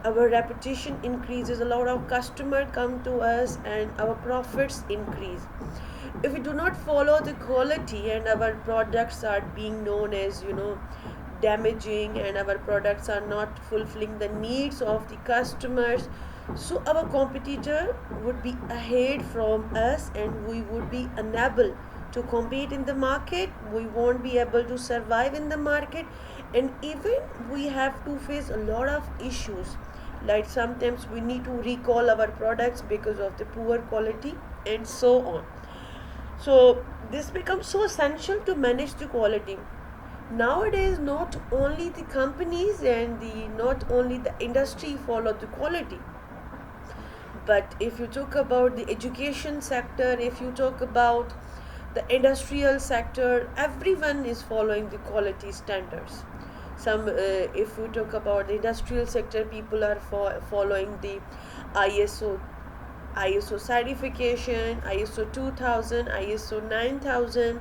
our reputation increases, a lot of customer come to us, and our profits increase. If we do not follow the quality and our products are being known as, damaging, and our products are not fulfilling the needs of the customers, so our competitor would be ahead from us and we would be unable to compete in the market. We won't be able to survive in the market, and even we have to face a lot of issues, like sometimes we need to recall our products because of the poor quality and so on. So this becomes so essential to manage the quality. Nowadays, not only the companies and the not only the industry follow the quality, but if you talk about the education sector, if you talk about the industrial sector, everyone is following the quality standards. If we talk about the industrial sector, people are following the ISO ISO certification, ISO 2000, ISO 9000,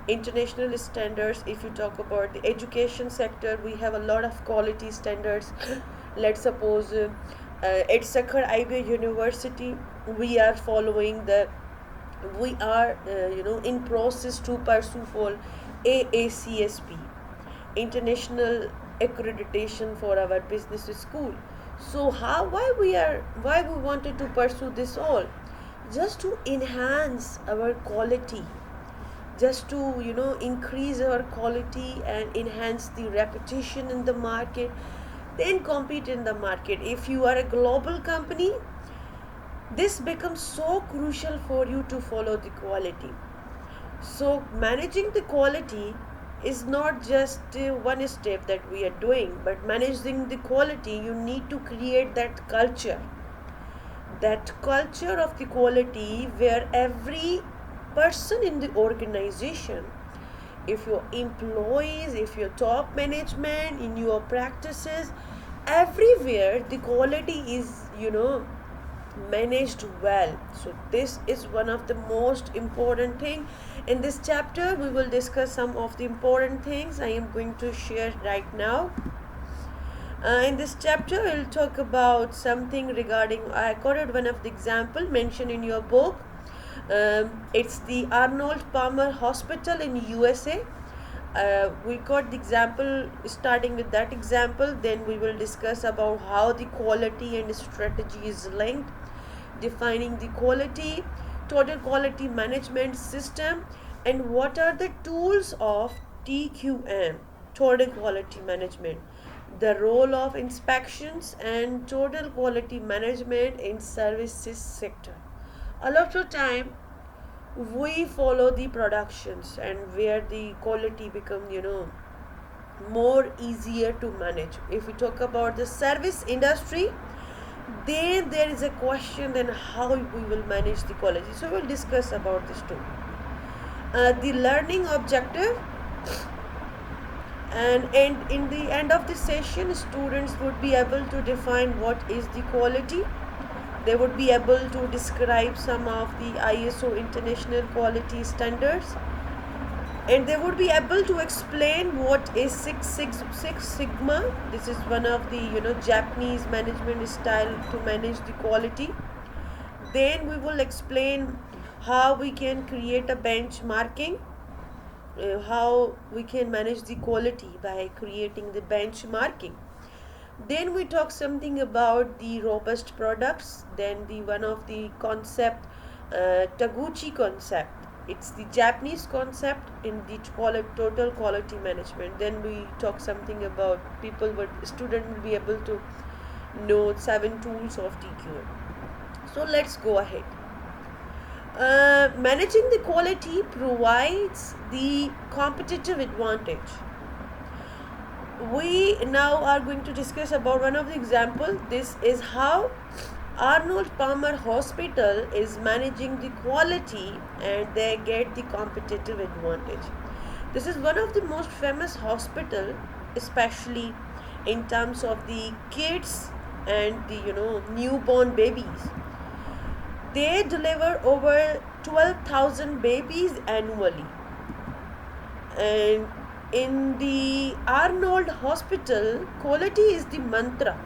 international standards. If you talk about the education sector, we have a lot of quality standards. Let's suppose at Sakhar IB University, we are following the, we are in process to pursue for AACSP, international accreditation for our business school. So why we wanted to pursue this all? Just to enhance our quality, just to increase our quality and enhance the reputation in the market, then compete in the market. If you are a global company, this becomes so crucial for you to follow the quality. So managing the quality is not just one step that we are doing, but managing the quality, you need to create that culture of the quality where every person in the organization, if your employees, if your top management, in your practices, everywhere the quality is managed well. So this is one of the most important thing. In this chapter we will discuss some of the important things I am going to share right now. In this chapter we'll talk about something regarding, I quoted one of the example mentioned in your book. It's the Arnold Palmer Hospital in USA. We got the example. Starting with that example, then we will discuss about how the quality and strategy is linked, defining the quality, total quality management system, and what are the tools of TQM, total quality management, the role of inspections and total quality management in services sector. A lot of time we follow the productions and where the quality become more easier to manage. If we talk about the service industry, then there is a question then how we will manage the quality. So we'll discuss about this too. The learning objective, and in the end of the session students would be able to define what is the quality. They would be able to describe some of the ISO international quality standards, and they would be able to explain what is Six Sigma. This is one of the Japanese management style to manage the quality. Then we will explain how we can create a benchmarking, how we can manage the quality by creating the benchmarking. Then we talk something about the robust products. Then the one of the concept, Taguchi concept. It's the Japanese concept in the total quality management. Then we talk something about student will be able to know 7 tools of TQM. So let's go ahead. Managing the quality provides the competitive advantage. We now are going to discuss about one of the example. This is how Arnold Palmer Hospital is managing the quality and they get the competitive advantage. This is one of the most famous hospital, especially in terms of the kids and the newborn babies. They deliver over 12,000 babies annually. And in the Arnold Hospital, quality is the mantra.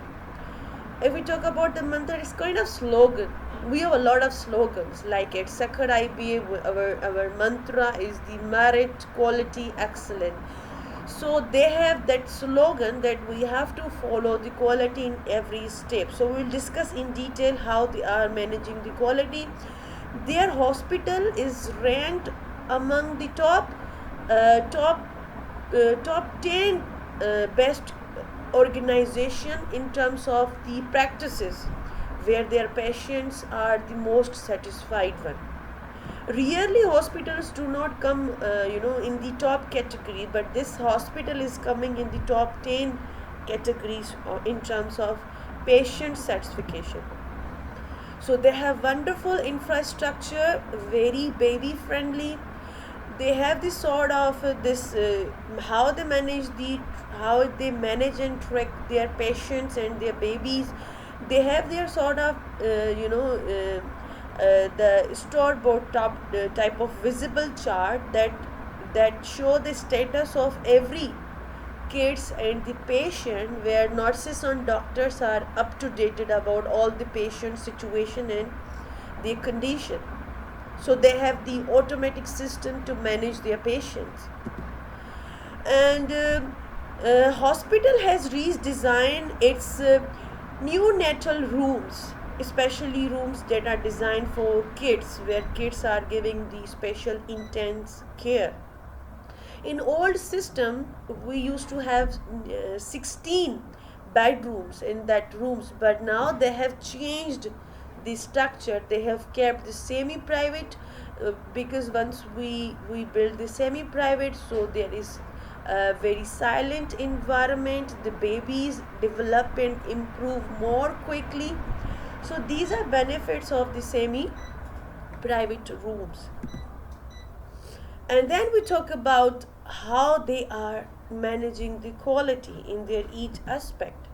If we talk about the mantra, it's kind of slogan. We have a lot of slogans like at Sakhar IBA. Our mantra is the merit, quality, excellence. So they have that slogan that we have to follow the quality in every step. So we'll discuss in detail how they are managing the quality. Their hospital is ranked among the top 10 best organization in terms of the practices where their patients are the most satisfied one. Rarely hospitals do not come in the top category, but this hospital is coming in the top 10 categories in terms of patient satisfaction. So they have wonderful infrastructure, very baby friendly. They have this sort of this how they manage and track their patients and their babies. They have their sort of the store-bought type of visible chart that show the status of every kids and the patient, where nurses and doctors are up to date about all the patient situation and their condition. So they have the automatic system to manage their patients. And hospital has redesigned its neonatal rooms, especially rooms that are designed for kids, where kids are giving the special intense care. In old system, we used to have 16 bedrooms in that rooms, but now they have changed the structure. They have kept the semi-private, because once we build the semi-private, so there is a very silent environment. The babies develop and improve more quickly. So these are benefits of the semi-private rooms. And then we talk about how they are managing the quality in their each aspect.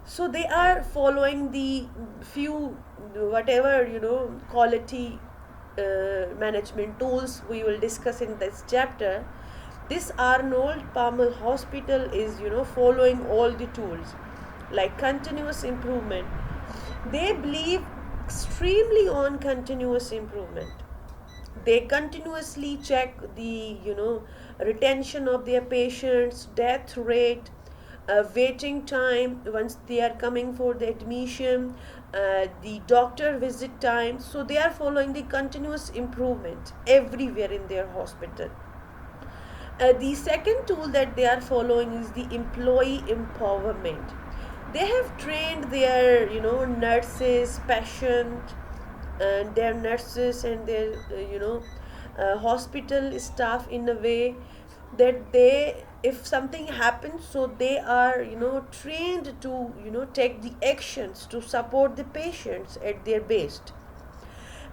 So they are following the few whatever quality management tools we will discuss in this chapter. This Arnold Palmer Hospital is following all the tools like continuous improvement. They believe extremely on continuous improvement. They continuously check the retention of their patients, death rate, waiting time once they are coming for the admission, the doctor visit time. So they are following the continuous improvement everywhere in their hospital. The second tool that they are following is the employee empowerment. They have trained their nurses, patient, and their nurses and their hospital staff in a way that they, if something happens, so they are trained to take the actions to support the patients at their best.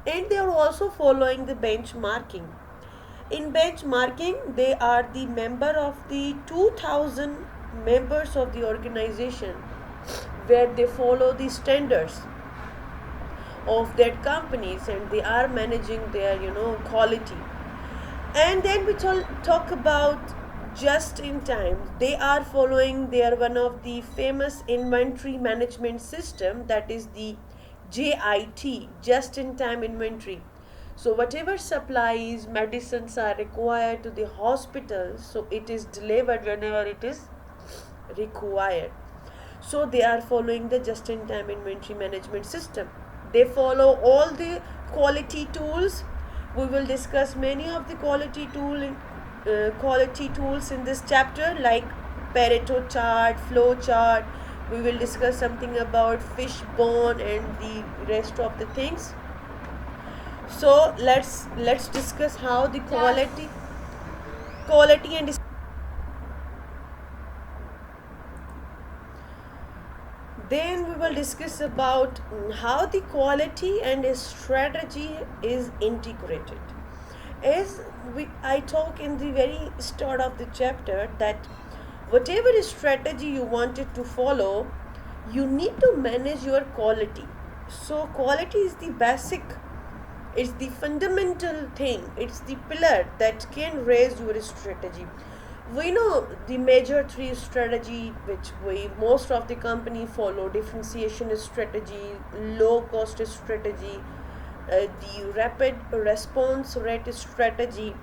And they are also following the benchmarking. In benchmarking, they are the member of the 2000 members of the organization, where they follow the standards of their companies and they are managing their quality. And then we talk about just in time. They are following their one of the famous inventory management system, that is the JIT, just in time inventory. So whatever supplies, medicines are required to the hospital, so it is delivered whenever it is required. So they are following the just in time inventory management system. They follow all the quality tools. We will discuss many of the quality tools in this chapter, like Pareto chart, flow chart. We will discuss something about fishbone and the rest of the things. So let's discuss how the quality and then we will discuss about how the quality and strategy is integrated. As I talk in the very start of the chapter, that whatever strategy you wanted to follow, you need to manage your quality. So quality is the basic, it's the fundamental thing, it's the pillar that can raise your strategy. We know the major three strategy which we most of the company follow: differentiation strategy, low cost strategy, the rapid response rate strategy.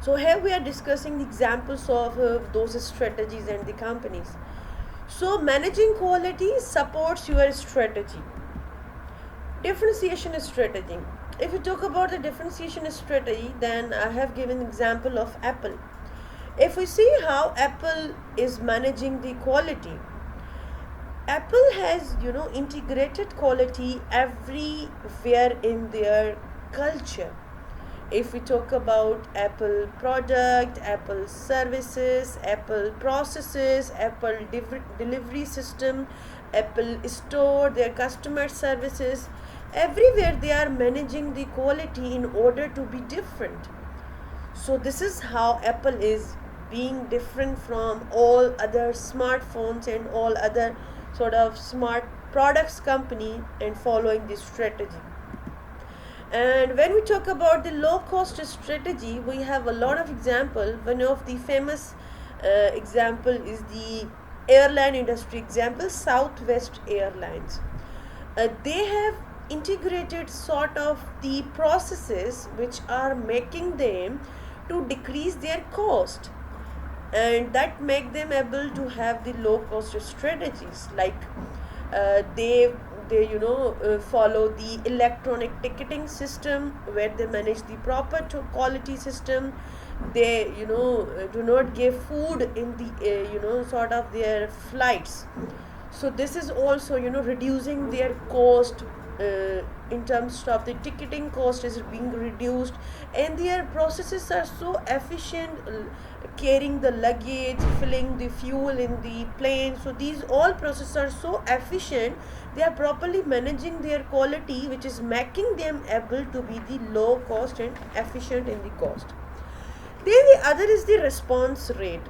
So here we are discussing the examples of those strategies and the companies. So managing quality supports your strategy. Differentiation strategy. If you talk about the differentiation strategy, then I have given example of Apple. If we see how Apple is managing the quality, Apple has, integrated quality everywhere in their culture. If we talk about Apple product, Apple services, Apple processes, Apple delivery system, Apple store, their customer services, everywhere they are managing the quality in order to be different. So this is how Apple is being different from all other smartphones and all other sort of smart products company and following this strategy. And when we talk about the low cost strategy, we have a lot of example. One of the famous example is the airline industry example, Southwest Airlines. They have integrated sort of the processes which are making them to decrease their cost, and that make them able to have the low cost strategies, like they follow the electronic ticketing system where they manage the proper quality system. They do not give food in the sort of their flights. So this is also reducing their cost. In terms of the ticketing cost is being reduced, and their processes are so efficient, carrying the luggage, filling the fuel in the plane. So these all processes are so efficient, they are properly managing their quality, which is making them able to be the low cost and efficient in the cost. Then the other is the response rate.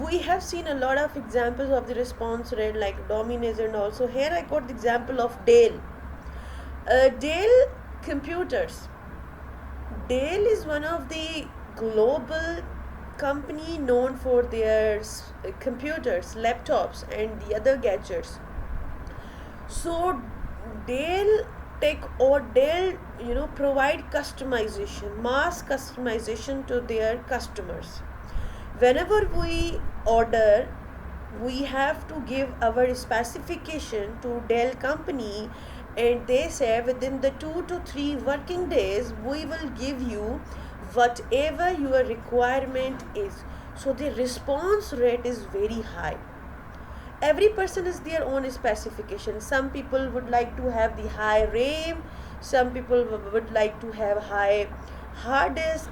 We have seen a lot of examples of the response rate like Domino's, and also here I got the example of Dell. Dell computers. Dell is one of the global company known for their computers, laptops, and the other gadgets. So Dell Dell provide customization, mass customization to their customers. Whenever we order, we have to give our specification to Dell company, and they say within the 2 to 3 working days we will give you whatever your requirement is. So the response rate is very high. Every person is their own specification. Some people would like to have the high RAM, some people would like to have high hard disk.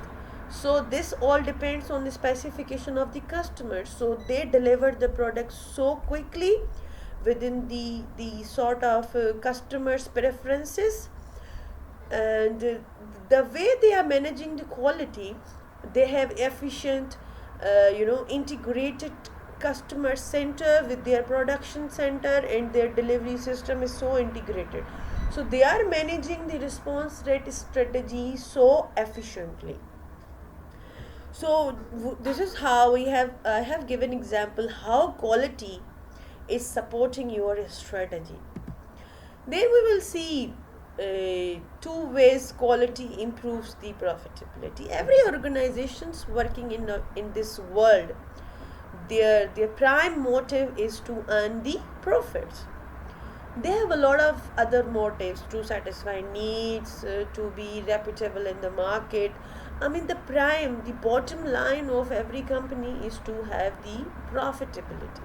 So this all depends on the specification of the customer. So they deliver the product so quickly within the sort of customers preferences. And the way they are managing the quality, they have efficient integrated customer center with their production center, and their delivery system is so integrated. So they are managing the response rate strategy so efficiently. So this is how I have given example how quality is supporting your strategy. Then we will see two ways quality improves the profitability. Every organizations working in this world, their prime motive is to earn the profits. They have a lot of other motives to satisfy needs, to be reputable in the market. I mean, the bottom line of every company is to have the profitability,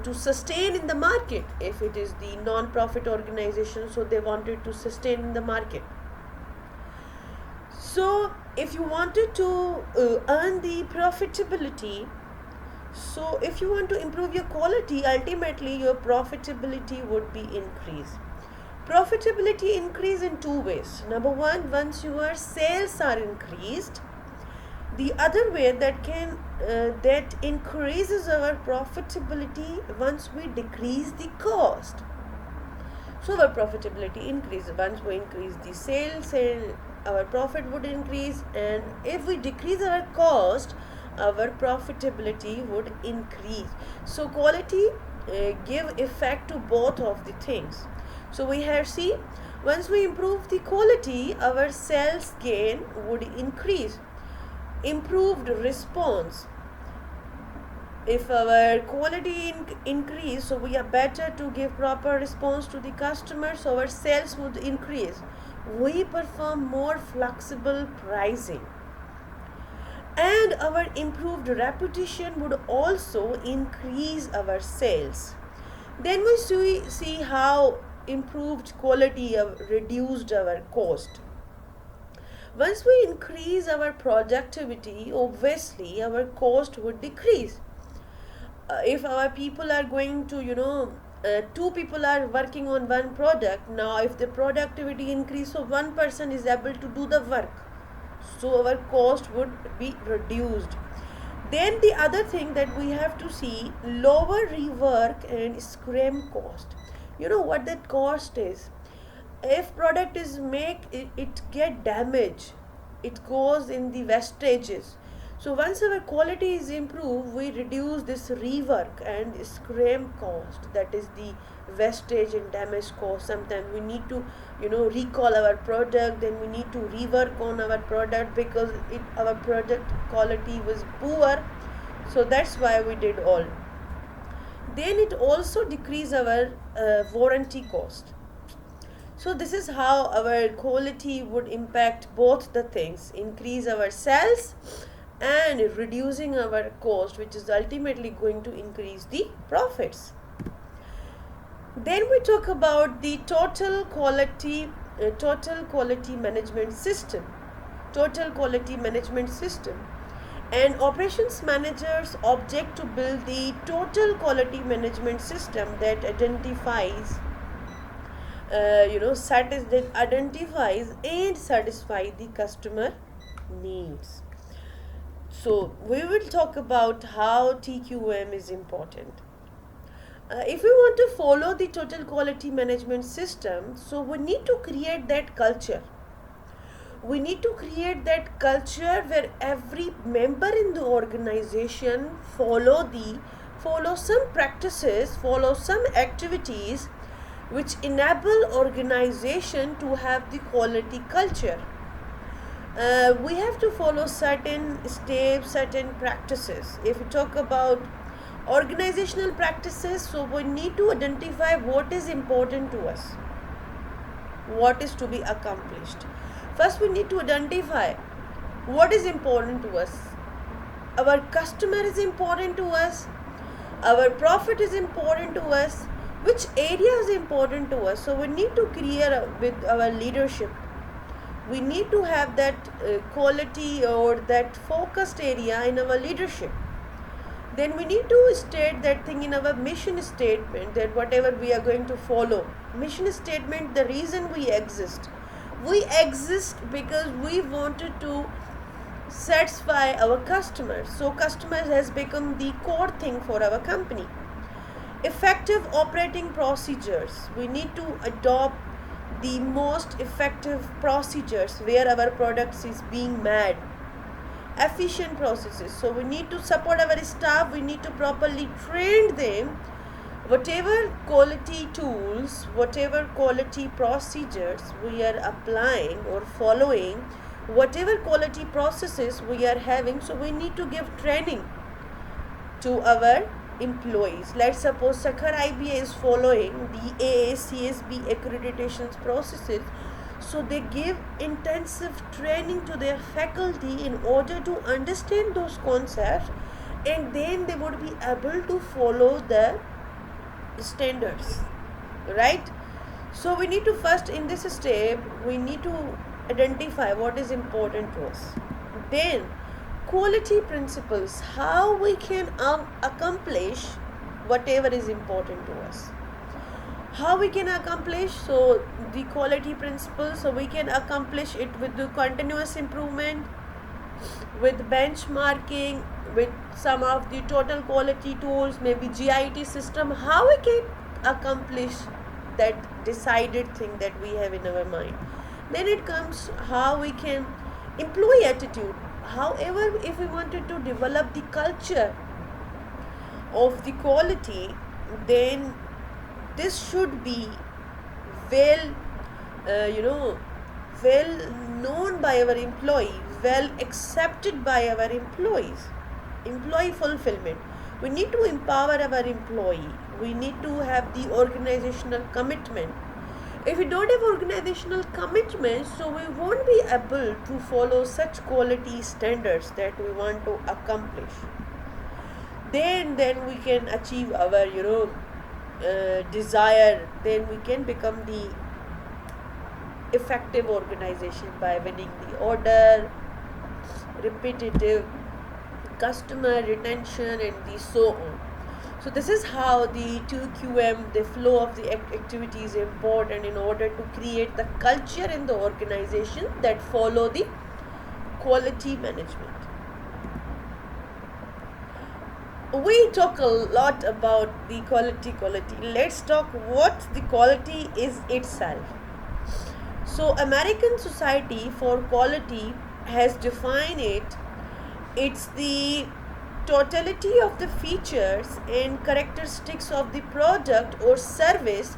to sustain in the market. If it is the non-profit organization, so they wanted to sustain in the market. So if you wanted to earn the profitability, so if you want to improve your quality, ultimately your profitability would be increased. Profitability increase in two ways. Number one, once your sales are increased. The other way that increases our profitability once we decrease the cost. So our profitability increases. Once we increase the sales, and our profit would increase, and if we decrease our cost, our profitability would increase. So quality give effect to both of the things. So we have see, once we improve the quality, our sales gain would increase. Improved response, if our quality increase, so we are better to give proper response to the customer, so our sales would increase. We perform more flexible pricing, and our improved reputation would also increase our sales. Then we see how improved quality reduced our cost. Once we increase our productivity, obviously our cost would decrease. If our people are going to, two people are working on one product, now if the productivity increase, so one person is able to do the work, so our cost would be reduced. Then the other thing that we have to see, lower rework and scram cost. You know what that cost is? If product is make it get damaged, it goes in the wastages. So once our quality is improved, we reduce this rework and scram cost, that is the wastage and damage cost. Sometimes we need to, recall our product, then we need to rework on our product because our product quality was poor. So that's why we did all. Then it also decrease our warranty cost. So this is how our quality would impact both the things, increase our sales and reducing our cost, which is ultimately going to increase the profits. Then we talk about the total quality management system. Total quality management system. And operations managers object to build the total quality management system that identifies that identifies and satisfy the customer needs. So we will talk about how TQM is important. If we want to follow the total quality management system, so we need to create that culture. We need to create that culture where every member in the organization follow some practices, follow some activities which enable organization to have the quality culture. We have to follow certain steps, certain practices. If we talk about organizational practices, so we need to identify what is important to us, what is to be accomplished. First, we need to identify what is important to us. Our customer is important to us, our profit is important to us, which area is important to us. So we need to create with our leadership, we need to have that quality or that focused area in our leadership. Then we need to state that thing in our mission statement, that whatever we are going to follow. Mission statement, the reason we exist. We exist because we wanted to satisfy our customers. So customers has become the core thing for our company. Effective operating procedures. We need to adopt the most effective procedures where our products is being made. Efficient processes. So we need to support our staff, we need to properly train them. Whatever quality tools, whatever quality procedures we are applying or following, whatever quality processes we are having, so we need to give training to our employees. Let's suppose Sakhar IBA is following the AACSB accreditations processes, so they give intensive training to their faculty in order to understand those concepts, and then they would be able to follow the standards, right? So we need to first, in this step, we need to identify what is important to us. Then quality principles, how we can accomplish whatever is important to us. How we can accomplish, so the quality principles, so we can accomplish it with the continuous improvement, with benchmarking, with some of the total quality tools, maybe GIT system. How we can accomplish that decided thing that we have in our mind. Then it comes how we can employ attitude. However, if we wanted to develop the culture of the quality, then this should be well, uh, you know, well known by our employee, well accepted by our employees. Employee fulfillment. We need to empower our employee. We need to have the organizational commitment. If we don't have organizational commitment, so we won't be able to follow such quality standards that we want to accomplish. Then we can achieve our desire. Then we can become the effective organization by winning the order, repetitive customer retention, and the so on. So this is how the 2QM, the flow of the activity, is important in order to create the culture in the organization that follow the quality management. We talk a lot about the quality. Let's talk what the quality is itself. So American Society for Quality has defined it. It's the totality of the features and characteristics of the product or service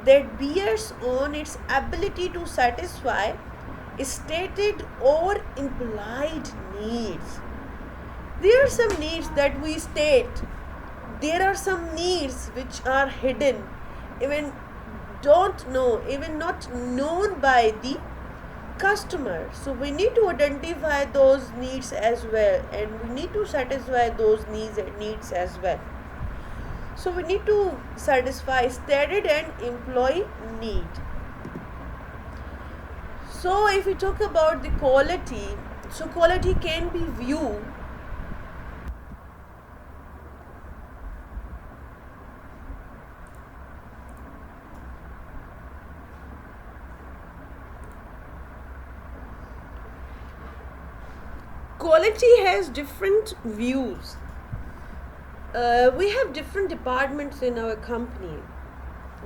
that bears on its ability to satisfy stated or implied needs. There are some needs that we state. There are some needs which are hidden, even don't know, even not known by the customer. So we need to identify those needs as well, and we need to satisfy those needs as well. So we need to satisfy stated and employee need. So if we talk about the quality, so quality can be viewed. Quality has different views. We have different departments in our company.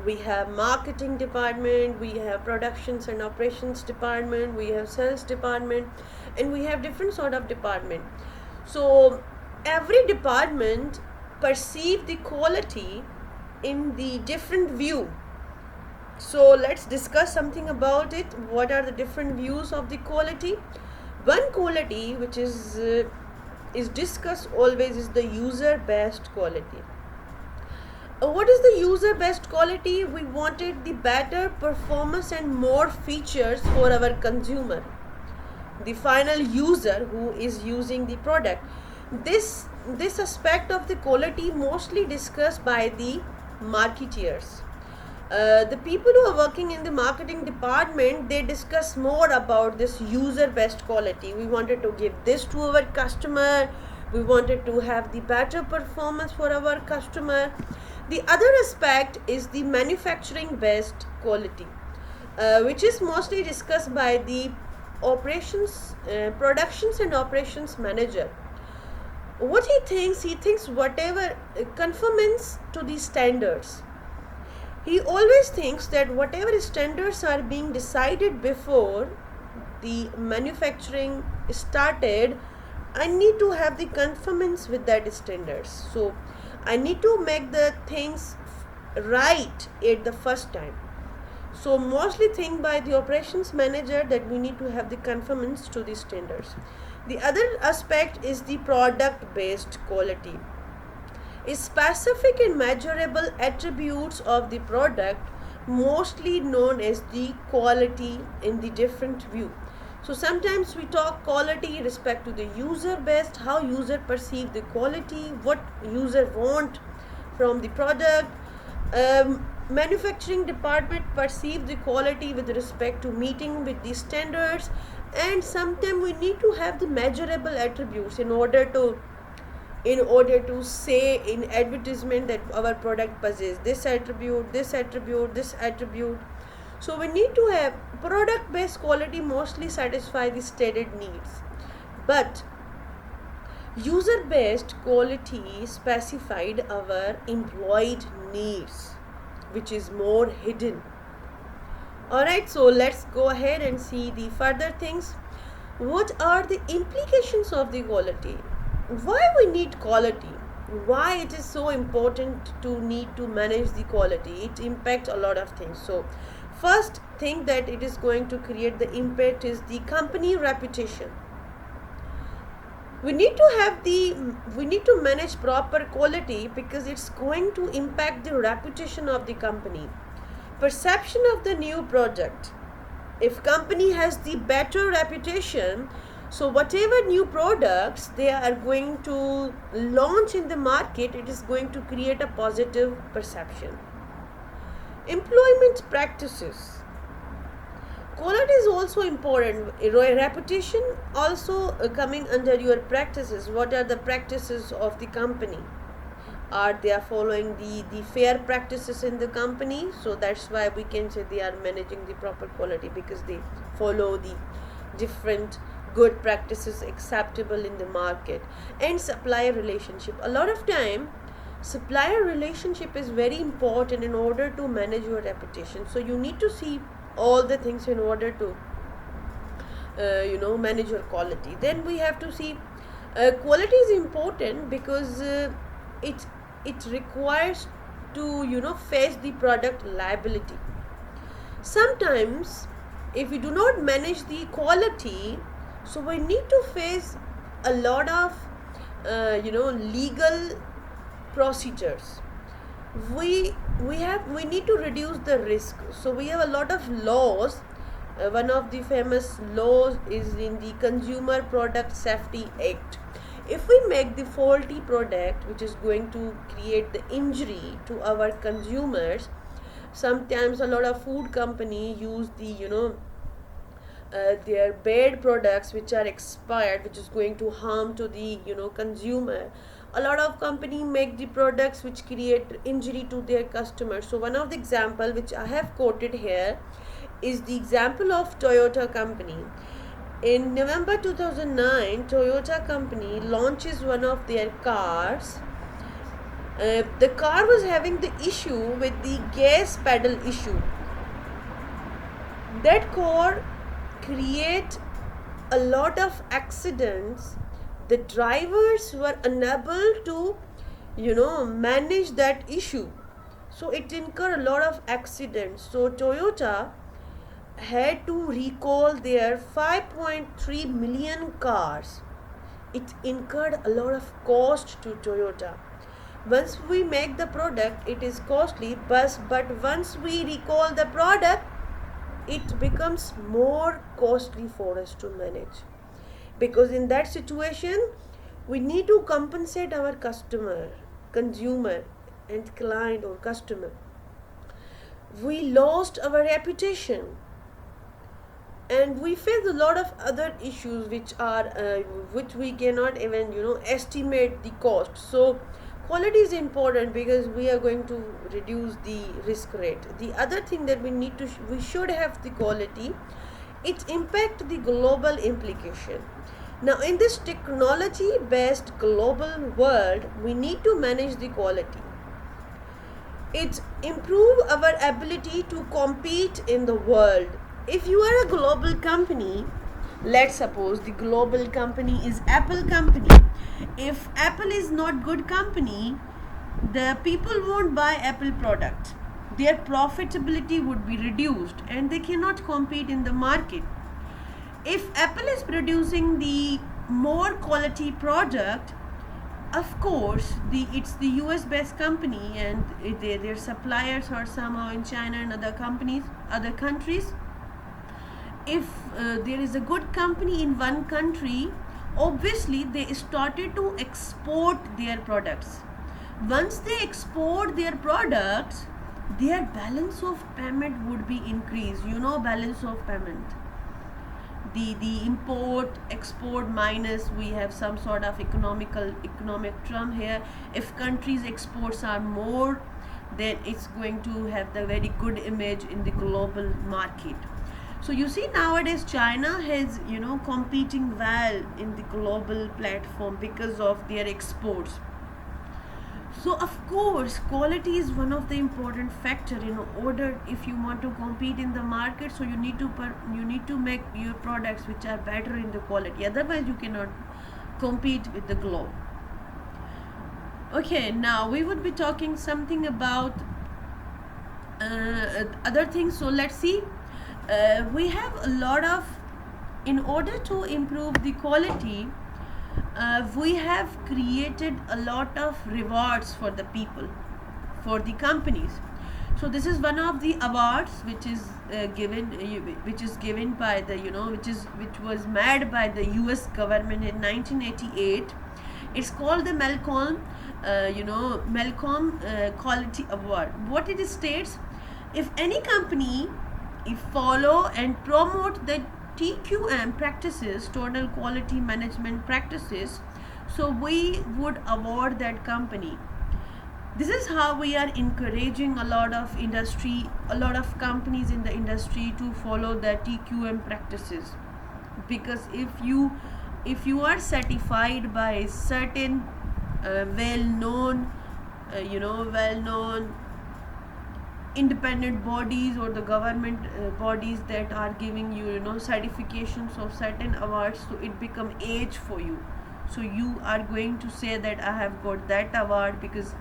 We have marketing department, we have productions and operations department, we have sales department, and we have different sort of department. So every department perceive the quality in the different view. So let's discuss something about it. What are the different views of the quality? One quality which is discussed always is the user based quality. What is the user based quality? We wanted the better performance and more features for our consumer, the final user who is using the product. This aspect of the quality mostly discussed by the marketeers. The people who are working in the marketing department, they discuss more about this user best quality. We wanted to give this to our customer. We wanted to have the better performance for our customer. The other aspect is the manufacturing best quality, which is mostly discussed by the productions and operations manager. What he thinks whatever conformance to the standards. He always thinks that whatever standards are being decided before the manufacturing started, I need to have the conformance with that standards. So I need to make the things right at the first time. So mostly think by the operations manager that we need to have the conformance to the standards. The other aspect is the product based quality. Specific and measurable attributes of the product, mostly known as the quality in the different view. So sometimes we talk quality respect to the user based, how user perceive the quality, what user want from the product. Manufacturing department perceive the quality with respect to meeting with the standards, and sometimes we need to have the measurable attributes in order to say in advertisement that our product possesses this attribute, this attribute, this attribute. So we need to have product based quality mostly satisfy the stated needs, but user based quality specified our employed needs. which is more hidden. Alright, so let's go ahead and see the further things. What are the implications of the quality? Why we need quality? Why it is so important to need to manage the quality? It impacts a lot of things. So first thing that it is going to create the impact is the company reputation. We need to manage proper quality because it's going to impact the reputation of the company, perception of the new product. If company has the better reputation, so whatever new products they are going to launch in the market, it is going to create a positive perception. Employment practices. Quality is also important. Reputation also coming under your practices. What are the practices of the company? Are they are following the fair practices in the company? So that's why we can say they are managing the proper quality, because they follow the different good practices acceptable in the market. And supplier relationship. A lot of time supplier relationship is very important in order to manage your reputation. So you need to see all the things in order to manage your quality. Then we have to see quality is important because it requires to face the product liability. Sometimes if we do not manage the quality, so we need to face a lot of legal procedures. We need to reduce the risk. So we have a lot of laws. One of the famous laws is in the Consumer Product Safety Act. If we make the faulty product which is going to create the injury to our consumers, sometimes a lot of food company use the their bad products which are expired, which is going to harm to the consumer. A lot of company make the products which create injury to their customers. So one of the example which I have quoted here is the example of Toyota company. In November 2009, Toyota company launches one of their cars. The car was having the issue with the gas pedal issue. That car create a lot of accidents. The drivers were unable to manage that issue, so it incurred a lot of accidents. So Toyota had to recall their 5.3 million cars. It incurred a lot of cost to Toyota. Once we make the product, it is costly, but once we recall the product, it becomes more costly for us to manage, because in that situation we need to compensate our consumer and client or customer. We lost our reputation, and we face a lot of other issues which we cannot even estimate the cost. So quality is important because we are going to reduce the risk rate. The other thing that we should have the quality, it impact the global implication. Now in this technology based global world, we need to manage the quality. It improve our ability to compete in the world. If you are a global company, let's suppose the global company is Apple company. If Apple is not good company, the people won't buy Apple product. Their profitability would be reduced and they cannot compete in the market. If Apple is producing the more quality product, of course it's the US based company, and their suppliers are somehow in China and other countries. If there is a good company in one country, obviously they started to export their products. Once they export their products, their balance of payment would be increased. Balance of payment, the import export minus, we have some sort of economic term here. If countries exports are more, then it's going to have the very good image in the global market. So you see nowadays China has competing well in the global platform because of their exports. So of course quality is one of the important factor in order if you want to compete in the market. So you need to make your products which are better in the quality, otherwise you cannot compete with the globe. Okay, now we would be talking something about other things. So let's see, we have a lot of, in order to improve the quality, we have created a lot of rewards for the people, for the companies. So this is one of the awards which is given by the, which was made by the US government in 1988. It's called the Malcolm Quality Award. What it states: if any company if follow and promote the TQM practices, total quality management practices, so we would award that company. This is how we are encouraging a lot of companies in the industry to follow the TQM practices. Because if you are certified by certain well known independent bodies or the government bodies that are giving you, certifications of certain awards, so it become age for you. So you are going to say that I have got that award because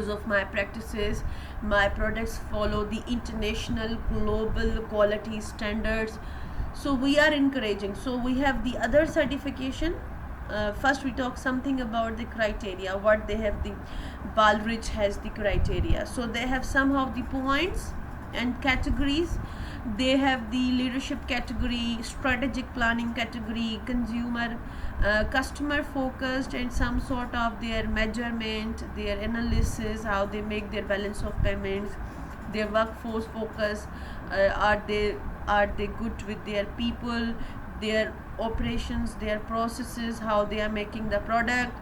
of my practices, my products follow the international global quality standards. So we are encouraging. So we have the other certification. First we talk something about the criteria, what they have. The Baldrige has the criteria, so they have some of the points and categories. They have the leadership category, strategic planning category, customer focused, and some sort of their measurement, their analysis, how they make their balance of payments, their workforce focus, are they good with their people, their operations, their processes, how they are making the product.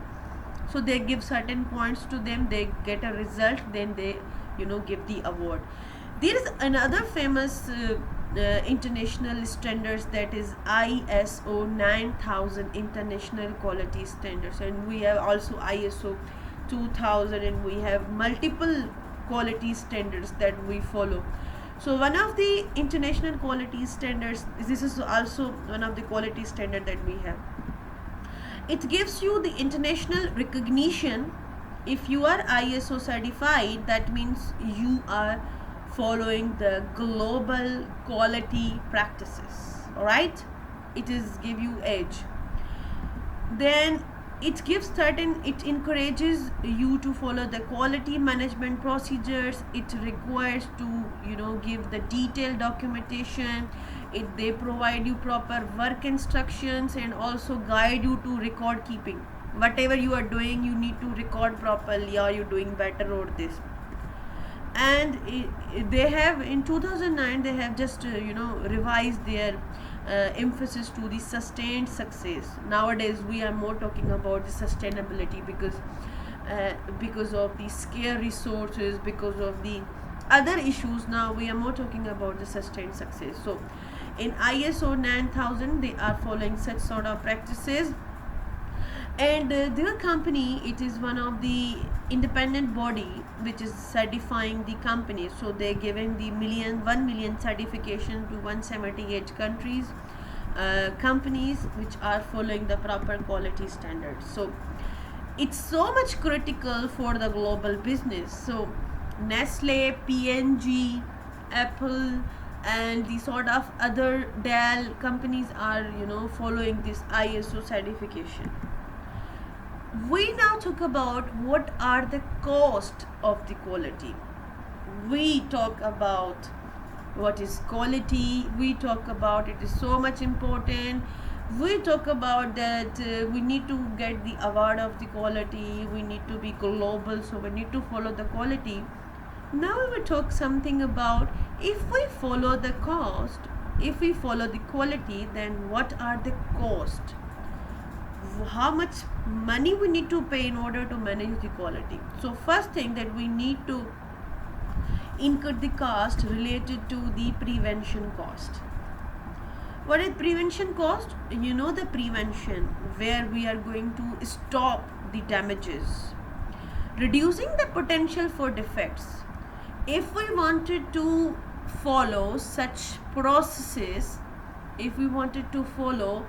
So they give certain points to them, they get a result, then they give the award. There is another famous international standards, that is ISO 9000 international quality standards, and we have also ISO 2000, and we have multiple quality standards that we follow. So one of the international quality standards, this is also one of the quality standard that we have. It gives you the international recognition. If you are ISO certified, that means you are following the global quality practices. All right, it is give you edge. Then it encourages you to follow the quality management procedures. It requires to give the detailed documentation. They provide you proper work instructions and also guide you to record keeping. Whatever you are doing, you need to record properly, or you're doing better or this. And they have, in 2009 they have just revised their emphasis to the sustained success. Nowadays we are more talking about the sustainability, because of the scarce resources, because of the other issues. Now we are more talking about the sustained success. So in ISO 9000 they are following such sort of practices. And their company, it is one of the independent body which is certifying the company. So they're giving the 1 million certification to 178 countries, companies which are following the proper quality standards. So it's so much critical for the global business. So Nestle, P&G, Apple, and the sort of other Dell companies are following this ISO certification. We now talk about what are the cost of the quality. We talk about what is quality. We talk about it is so much important. We talk about that we need to get the award of the quality. We need to be global, so we need to follow the quality. Now we will talk something about, if we follow the cost, if we follow the quality, then what are the cost? How much money we need to pay in order to manage the quality. So first thing that we need to incur the cost related to the prevention cost. What is prevention cost? The prevention, where we are going to stop the damages. Reducing the potential for defects. If we wanted to follow such processes, if we wanted to follow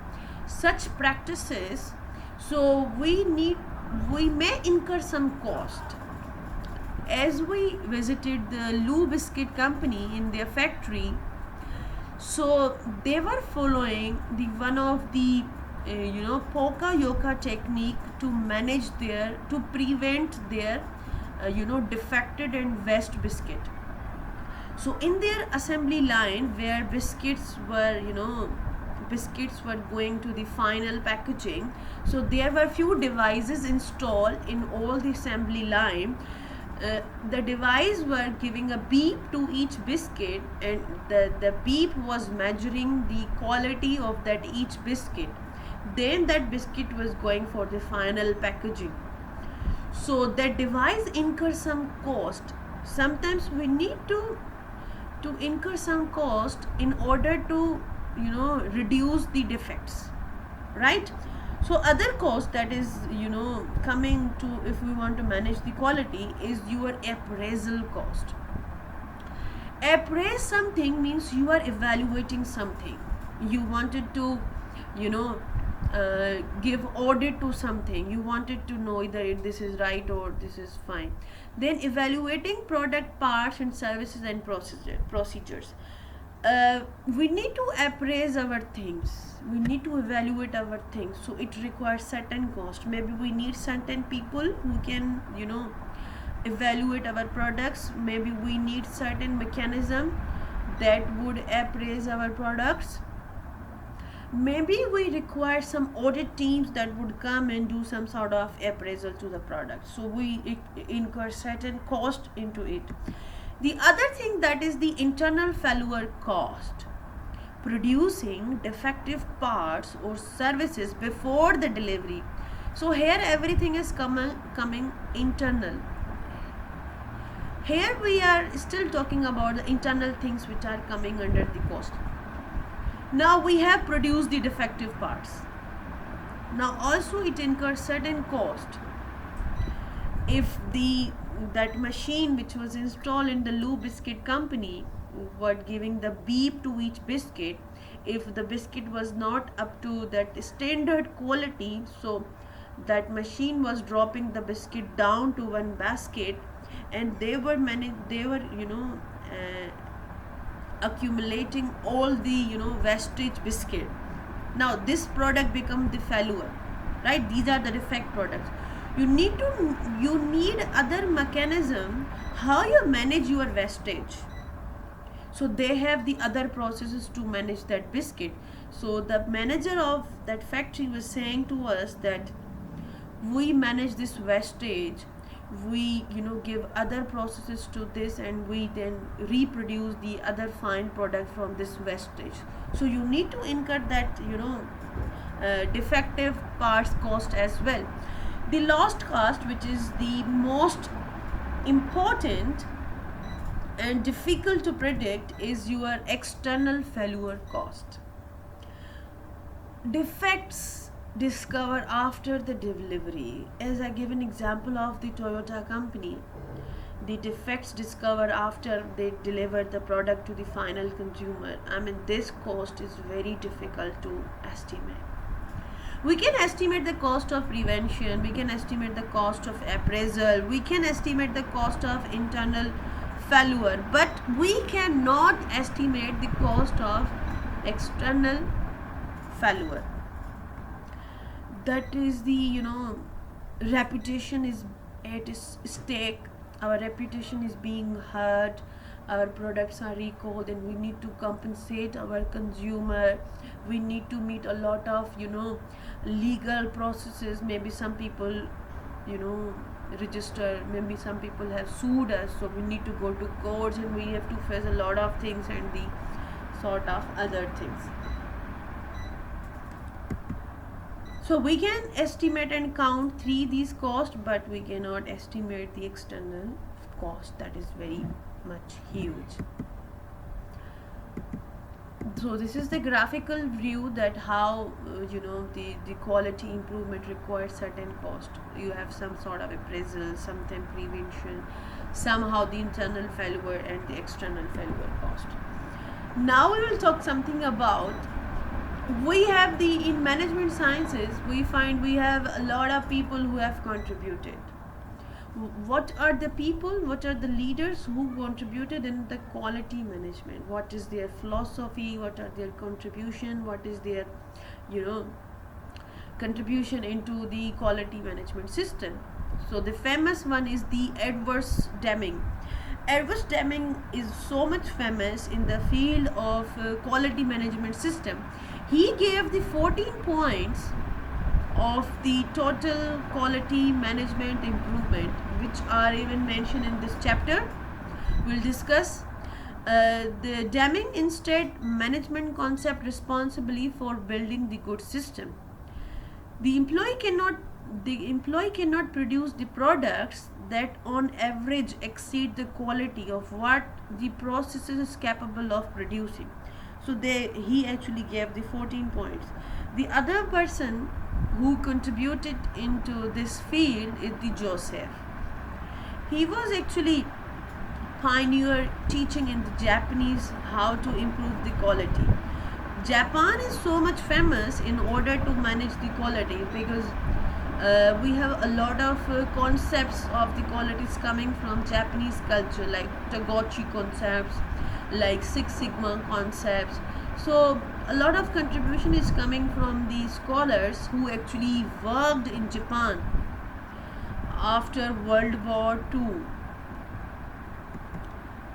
such practices, so we may incur some cost. As we visited the Lou Biscuit Company in their factory, so they were following the one of the Poka Yoka technique to manage their, to prevent their defected and waste biscuit. So in their assembly line where biscuits were going to the final packaging, so there were few devices installed in all the assembly line. The device were giving a beep to each biscuit, and the beep was measuring the quality of that each biscuit. Then that biscuit was going for the final packaging. So that device incurs some cost. Sometimes we need to incur some cost in order to reduce the defects, right? So other cost that is coming to, if we want to manage the quality, is your appraisal cost. Appraise something means you are evaluating something. You wanted to give audit to something. You wanted to know either this is right or this is fine. Then evaluating product parts and services and procedures. We need to appraise our things, we need to evaluate our things, so it requires certain cost. Maybe we need certain people who can evaluate our products. Maybe we need certain mechanism that would appraise our products. Maybe we require some audit teams that would come and do some sort of appraisal to the product, so we incur certain cost into it. The other thing that is the internal failure cost. Producing defective parts or services before the delivery. So here everything is coming internal. Here we are still talking about the internal things which are coming under the cost. Now we have produced the defective parts. Now also it incurs certain cost. If that machine which was installed in the Lou Biscuit Company were giving the beep to each biscuit, if the biscuit was not up to that standard quality, so that machine was dropping the biscuit down to one basket, and they were accumulating all the wastage biscuit. Now this product becomes the failure, right? These are the defect products. You need other mechanism how you manage your wastage. So they have the other processes to manage that biscuit. So the manager of that factory was saying to us that we manage this wastage, we give other processes to this, and we then reproduce the other fine product from this wastage. So you need to incur that defective parts cost as well. The lost cost, which is the most important and difficult to predict, is your external failure cost. Defects discovered after the delivery. As I give an example of the Toyota company, the defects discovered after they delivered the product to the final consumer. I mean, this cost is very difficult to estimate. We can estimate the cost of prevention, we can estimate the cost of appraisal, we can estimate the cost of internal failure, but we cannot estimate the cost of external failure. That is the reputation is at stake. Our reputation is being hurt, our products are recalled, and we need to compensate our consumer. We need to meet a lot of legal processes. Maybe some people register, maybe some people have sued us, so we need to go to courts, and we have to face a lot of things and the sort of other things. So we can estimate and count these costs, but we cannot estimate the external cost. That is very much huge. So this is the graphical view that how the quality improvement requires certain cost. You have some sort of appraisal, sometimes prevention, somehow the internal failure and the external failure cost. Now we will talk something about, we have the in management sciences we find we have a lot of people who have contributed. What are the people, what are the leaders who contributed in the quality management? What is their philosophy, what are their contribution, what is their you know contribution into the quality management system? So the famous one is the Edwards Deming. Edwards Deming is so much famous in the field of quality management system. He gave the 14 points of the total quality management improvement, which are even mentioned in this chapter. We'll discuss the Deming instead management concept responsibly for building the good system. The employee cannot produce the products that on average exceed the quality of what the process is capable of producing. So he actually gave the 14 points. The other person who contributed into this field is the Joseph. He was actually pioneer teaching in the Japanese how to improve the quality. Japan is so much famous in order to manage the quality because we have a lot of concepts of the qualities coming from Japanese culture, like Tagochi concepts, like Six Sigma concepts. So a lot of contribution is coming from the scholars who actually worked in Japan after World War II.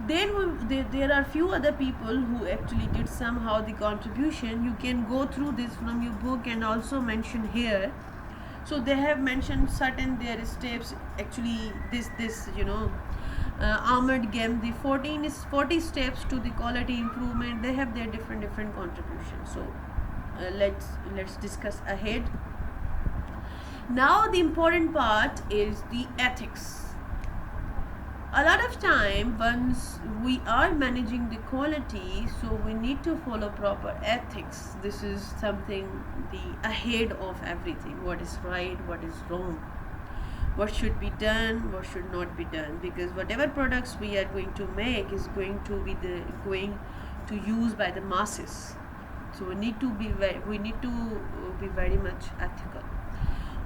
Then there are few other people who actually did somehow the contribution. You can go through this from your book and also mention here. So they have mentioned certain their steps. Actually, this Ahmed Gem, the 40 steps to the quality improvement. They have their different contributions. So let's discuss ahead. Now the important part is the ethics. A lot of time once we are managing the quality, so we need to follow proper ethics. This is something the ahead of everything. What is right, what is wrong, what should be done, what should not be done, because whatever products we are going to make is going to be going to use by the masses. So we need to be very much ethical.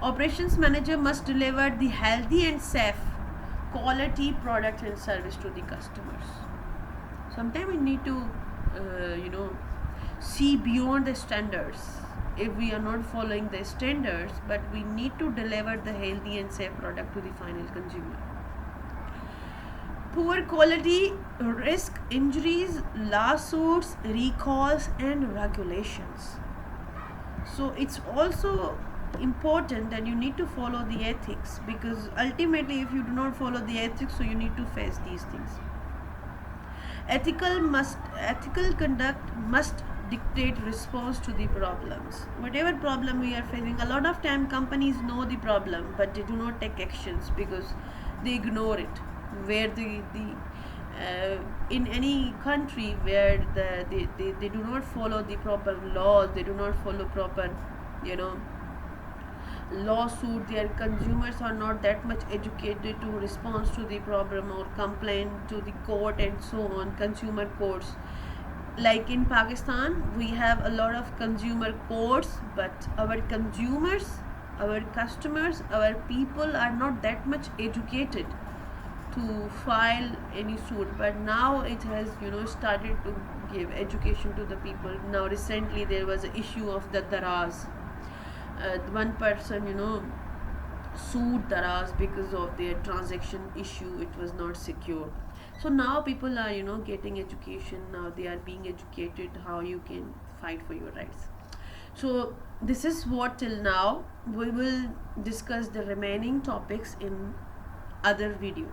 Operations manager must deliver the healthy and safe quality product and service to the customers. Sometimes we need to see beyond the standards. If we are not following the standards, but we need to deliver the healthy and safe product to the final consumer. Poor quality risk injuries, lawsuits, recalls and regulations. So it's also important that you need to follow the ethics, because ultimately if you do not follow the ethics, so you need to face these things. Ethical conduct must dictate response to the problems. Whatever problem we are facing, a lot of time companies know the problem but they do not take actions because they ignore it. Where in any country where they do not follow the proper laws, they do not follow proper lawsuit, their consumers are not that much educated to respond to the problem or complain to the court and so on, consumer courts. Like in Pakistan we have a lot of consumer courts, but our consumers, our customers, our people are not that much educated to file any suit. But now it has started to give education to the people. Now recently there was an issue of the Daraz. One person sued Daraz because of their transaction issue. It was not secure. So now people are getting education. Now they are being educated how you can fight for your rights. So this is what till now. We will discuss the remaining topics in other video.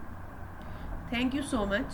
Thank you so much.